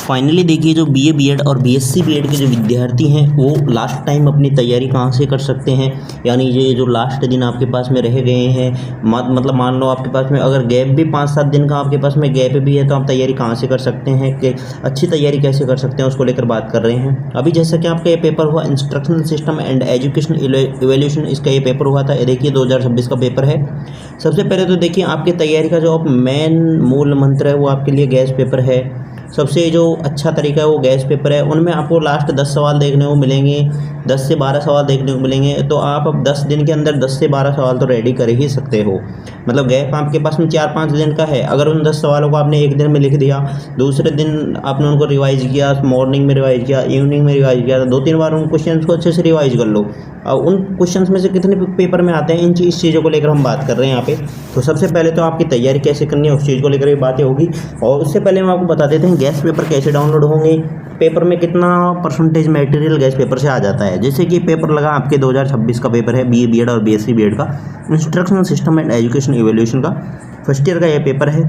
Finally देखिए, जो BA BEd और बीएससी बीएड के जो विद्यार्थी हैं वो लास्ट टाइम अपनी तैयारी कहाँ से कर सकते हैं। यानी ये जो लास्ट दिन आपके पास में रह गए हैं, मतलब मान लो आपके पास में अगर गैप भी 5-7 दिन का आपके पास में गैप भी है तो आप तैयारी कहाँ से कर सकते हैं, कि अच्छी तैयारी कैसे कर सकते हैं, उसको लेकर बात कर रहे हैं। अभी जैसा कि आपका ये पेपर हुआ instructional system and education evaluation, इसका ये पेपर हुआ था। ये देखिए 2026 का पेपर है। सबसे पहले तो देखिए आपकी तैयारी का जो मेन मूल मंत्र है वो आपके लिए गैस पेपर है। सबसे जो अच्छा तरीका है वो गैस पेपर है। उनमें आपको लास्ट 10 सवाल देखने को मिलेंगे, 10 से 12 सवाल देखने को मिलेंगे। तो आप अब 10 दिन के अंदर 10 से 12 सवाल तो रेडी कर ही सकते हो। मतलब गैप आपके पास में 4-5 दिन का है। अगर उन 10 सवालों को आपने एक दिन में लिख दिया, दूसरे दिन आपने उनको रिवाइज किया, मॉर्निंग में रिवाइज किया, इवनिंग में रिवाइज किया, तो 2-3 बार उन क्वेश्चन को अच्छे से रिवाइज कर लो। और उन क्वेश्चंस में से कितने पेपर में आते हैं, इस चीज़ों को लेकर हम बात कर रहे हैं यहाँ पे। तो सबसे पहले तो आपकी तैयारी कैसे करनी है उस चीज़ को लेकर भी बातें होगी। और उससे पहले हम आपको बता देते हैं गैस पेपर कैसे डाउनलोड होंगे, पेपर में कितना परसेंटेज मटेरियल गैस पेपर से आ जाता है। जैसे कि पेपर लगा आपके 2026 का पेपर है, बीए बीएड और बीएससी बीएड का instructional system and education evaluation का फर्स्ट ईयर का ये पेपर है।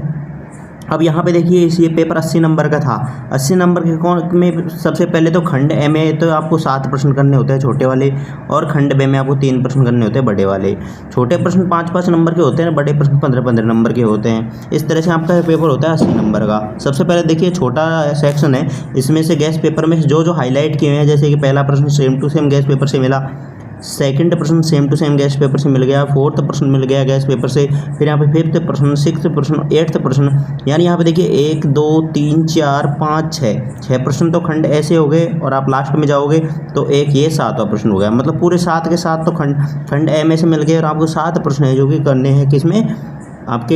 अब यहाँ पे देखिए ये पेपर 80 नंबर का था। 80 नंबर के में सबसे पहले तो खंड ए में तो आपको 7 प्रश्न करने होते हैं छोटे वाले, और खंड बे में आपको 3 प्रश्न करने होते हैं बड़े वाले। छोटे प्रश्न 5-5 नंबर के होते हैं, बड़े प्रश्न 15-15 नंबर के होते हैं। इस तरह से आपका पेपर होता है 80 नंबर का। सबसे पहले देखिए छोटा सेक्शन है, इसमें से गैस पेपर में जो हाईलाइट किए हैं, जैसे कि पहला प्रश्न same to same guess paper से मिला, सेकंड प्रश्न same to same guess paper से मिल गया, फोर्थ प्रश्न मिल गया गैस पेपर से, फिर यहाँ पे फिफ्थ प्रश्न, सिक्स्थ प्रश्न, एट्थ प्रश्न। यानी यहाँ पे देखिए 1 2 3 4 5 6 प्रश्न तो खंड ऐसे हो गए, और आप लास्ट में जाओगे तो एक ये 7वां प्रश्न हो गया। मतलब पूरे 7 के 7 तो खंड ए में से मिल गए, और आपको 7 प्रश्न है जो कि करने हैं किसमें, आपके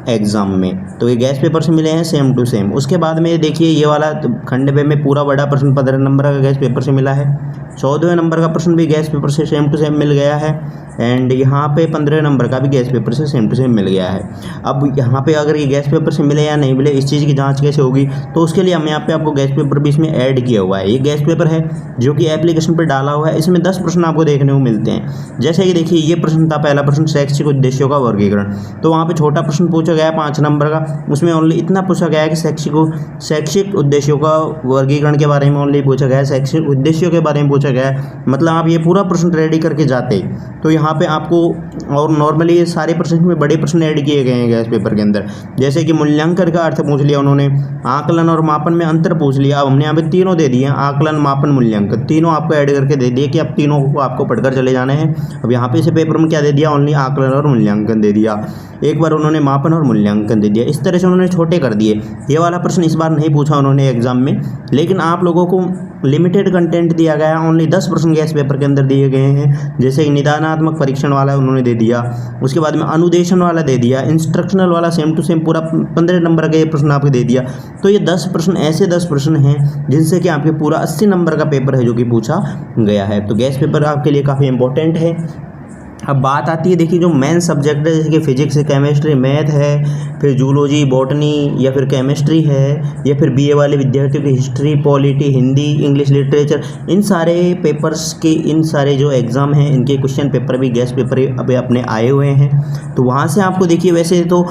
एग्ज़ाम में। तो ये गैस पेपर से मिले हैं सेम टू सेम। उसके बाद में देखिए ये वाला खंड बे में पूरा बड़ा प्रश्न 15 नंबर का गैस पेपर से मिला है। 14वें नंबर का प्रश्न भी गैस पेपर से सेम टू सेम मिल गया है, एंड यहाँ पे 15 नंबर का भी गैस पेपर से सेम टू सेम मिल गया है। अब यहाँ पे अगर ये गैस पेपर से मिले या नहीं मिले, इस चीज़ की जांच कैसे होगी, तो उसके लिए हम यहाँ पे आपको गैस पेपर भी इसमें ऐड किया हुआ है। ये गैस पेपर है जो कि एप्लीकेशन पर डाला हुआ है। इसमें 10 प्रश्न आपको देखने को मिलते हैं। जैसे कि देखिए ये प्रश्न था, पहला प्रश्न शैक्षिक उद्देश्यों का वर्गीकरण। तो वहाँ पे छोटा प्रश्न पूछा गया 5 नंबर का, उसमें ओनली इतना पूछा गया है कि शैक्षिक उद्देश्यों का वर्गीकरण के बारे में ओनली पूछा गया है, शैक्षिक उद्देश्यों के बारे में पूछा गया है। मतलब आप ये पूरा प्रश्न रेडी करके जाते तो यहाँ पे आपको, और नॉर्मली ये सारे प्रश्न में बड़े प्रश्न ऐड किए गए हैं गैस पेपर के अंदर। जैसे कि मूल्यांकन का अर्थ पूछ लिया उन्होंने, आकलन और मापन में अंतर पूछ लिया। अब हमने यहाँ पे तीनों दे दिए हैं, आकलन, मापन, मूल्यांकन, तीनों आपको ऐड करके दे दिए कि अब तीनों को आपको पढ़कर चले जाने हैं। अब यहाँ पे इसे पेपर में क्या दे दिया, ओनली आकलन और मूल्यांकन दे दिया। एक बार उन्होंने मापन और मूल्यांकन दे दिया। इस तरह से उन्होंने छोटे कर दिए। ये वाला प्रश्न इस बार नहीं पूछा उन्होंने एग्जाम में, लेकिन आप लोगों को लिमिटेड कंटेंट दिया गया है। ओनली 10 प्रश्न गैस पेपर के अंदर दिए गए हैं। जैसे कि निदानात्मक परीक्षण वाला उन्होंने दे दिया, उसके बाद में अनुदेशन वाला दे दिया, इंस्ट्रक्शनल वाला सेम टू सेम पूरा 15 नंबर का ये प्रश्न आपको दे दिया। तो ये 10 प्रश्न ऐसे 10 प्रश्न हैं जिनसे कि आपके पूरा 80 नंबर का पेपर है जो कि पूछा गया है। तो गैस पेपर आपके लिए काफ़ी इंपॉर्टेंट है। अब बात आती है देखिए जो मेन सब्जेक्ट है, जैसे कि फिजिक्स, केमिस्ट्री, मैथ है, फिर जूलॉजी, बॉटनी या फिर केमिस्ट्री है, या फिर बीए वाले विद्यार्थियों की history, polity, Hindi, English literature, इन सारे पेपर्स के इन सारे जो एग्ज़ाम हैं इनके क्वेश्चन पेपर भी गैस पेपर अभी अपने आए हुए हैं। तो वहाँ से आपको देखिए वैसे तो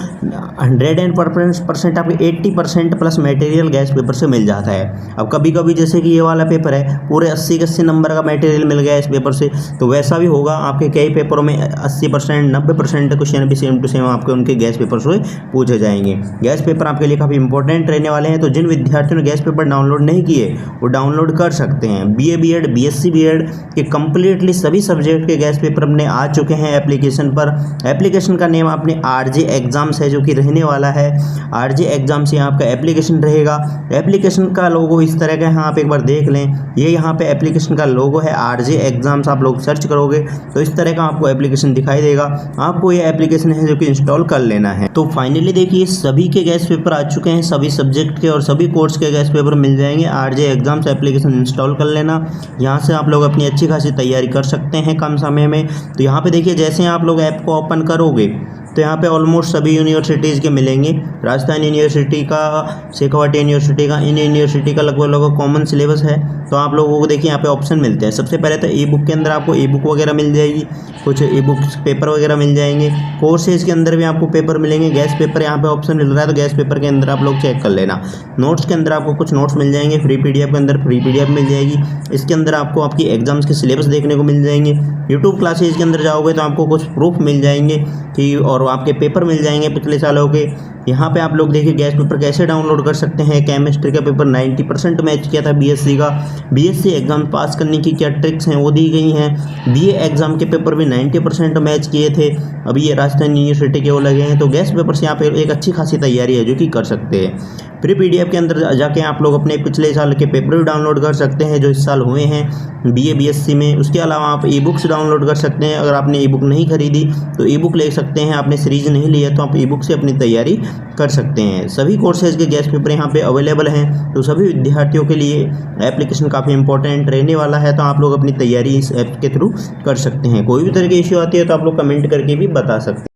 100% आपके 80% प्लस मटेरियल गैस पेपर से मिल जाता है। अब कभी कभी जैसे कि ये वाला पेपर है पूरे 80 नंबर का मटेरियल मिल गया इस पेपर से, तो वैसा भी होगा आपके कई पेपरों में 80% 90% क्वेश्चन भी सेम टू सेम आपके उनके गैस पेपर से पूछे जाएंगे। गैस पेपर आपके लिए काफ़ी इंपॉर्टेंट रहने वाले हैं। तो जिन विद्यार्थियों ने गैस पेपर डाउनलोड नहीं किए वो डाउनलोड कर सकते हैं। बीए बीएड बीएससी बीएड के कंप्लीटली सभी सब्जेक्ट के गैस पेपर अपने आ चुके हैं एप्लीकेशन पर। एप्लीकेशन का नेम अपने आरजे एग्जाम्स है जो कि रहने वाला है। आरजे एग्जाम से आपका एप्लीकेशन रहेगा। एप्लीकेशन का लोगो इस तरह का है, आप एक बार देख लें। ये यहाँ पे एप्लीकेशन का लोगो है आरजे एग्जाम्स। आप लोग सर्च करोगे तो इस तरह का आपको एप्लीकेशन दिखाई देगा। आपको ये एप्लीकेशन है जो कि इंस्टॉल कर लेना है। तो फाइनली देखिए सभी के गैस पेपर आ चुके हैं, सभी सब्जेक्ट के और सभी कोर्स के गैस पेपर मिल जाएंगे। आरजे एग्जाम्स एप्लीकेशन इंस्टॉल कर लेना, यहाँ से आप लोग अपनी अच्छी खासी तैयारी कर सकते हैं कम समय में। तो यहाँ पे देखिए जैसे आप लोग ऐप को ओपन करोगे तो यहाँ पे ऑलमोस्ट सभी यूनिवर्सिटीज़ के मिलेंगे। राजस्थान यूनिवर्सिटी का, शेखावाटी यूनिवर्सिटी का, इन यूनिवर्सिटी का लगभग कॉमन सिलेबस है। तो आप लोगों को देखिए यहाँ पे ऑप्शन मिलते हैं। सबसे पहले तो ई बुक के अंदर आपको ई बुक वगैरह मिल जाएगी, कुछ ई बुक्स पेपर वगैरह मिल जाएंगे। कोर्सेज के अंदर भी आपको पेपर मिलेंगे। गैस पेपर यहाँ पे ऑप्शन मिल रहा है, तो गैस पेपर के अंदर आप लोग चेक कर लेना। नोट्स के अंदर आपको कुछ नोट्स मिल जाएंगे। फ्री पीडीएफ के अंदर फ्री पीडीएफ मिल जाएगी। इसके अंदर आपको आपकी एग्जाम्स के सिलेबस देखने को मिल जाएंगे। यूट्यूब क्लासेज के अंदर जाओगे तो आपको कुछ प्रूफ मिल जाएंगे कि, और आपके पेपर मिल जाएंगे पिछले सालों के। यहाँ पे आप लोग देखिए गैस पेपर कैसे डाउनलोड कर सकते हैं। केमिस्ट्री का पेपर 90% मैच किया था बीएससी का। बीएससी एग्जाम पास करने की क्या ट्रिक्स हैं वो दी गई हैं। बीए एग्जाम के पेपर भी 90% मैच किए थे। अभी ये राजस्थान यूनिवर्सिटी के वो लगे हैं। तो गैस पेपर से यहाँ पे एक अच्छी खासी तैयारी है जो कि कर सकते हैं। फ्री पीडीएफ के अंदर जाके आप लोग अपने पिछले साल के पेपर भी डाउनलोड कर सकते हैं जो इस साल हुए हैं बीए बीएससी में। उसके अलावा आप ई बुक्स डाउनलोड कर सकते हैं। अगर आपने ई बुक नहीं खरीदी तो ई बुक ले सकते हैं। आपने सीरीज नहीं लिया तो आप ई बुक से अपनी तैयारी कर सकते हैं। सभी कोर्सेज के गैस पेपर यहाँ पे अवेलेबल हैं। तो सभी विद्यार्थियों के लिए एप्लीकेशन काफ़ी इंपॉर्टेंट रहने वाला है। तो आप लोग अपनी तैयारी इस ऐप के थ्रू कर सकते हैं। कोई भी तरह की इश्यू आती है तो आप लोग कमेंट करके भी बता सकते हैं।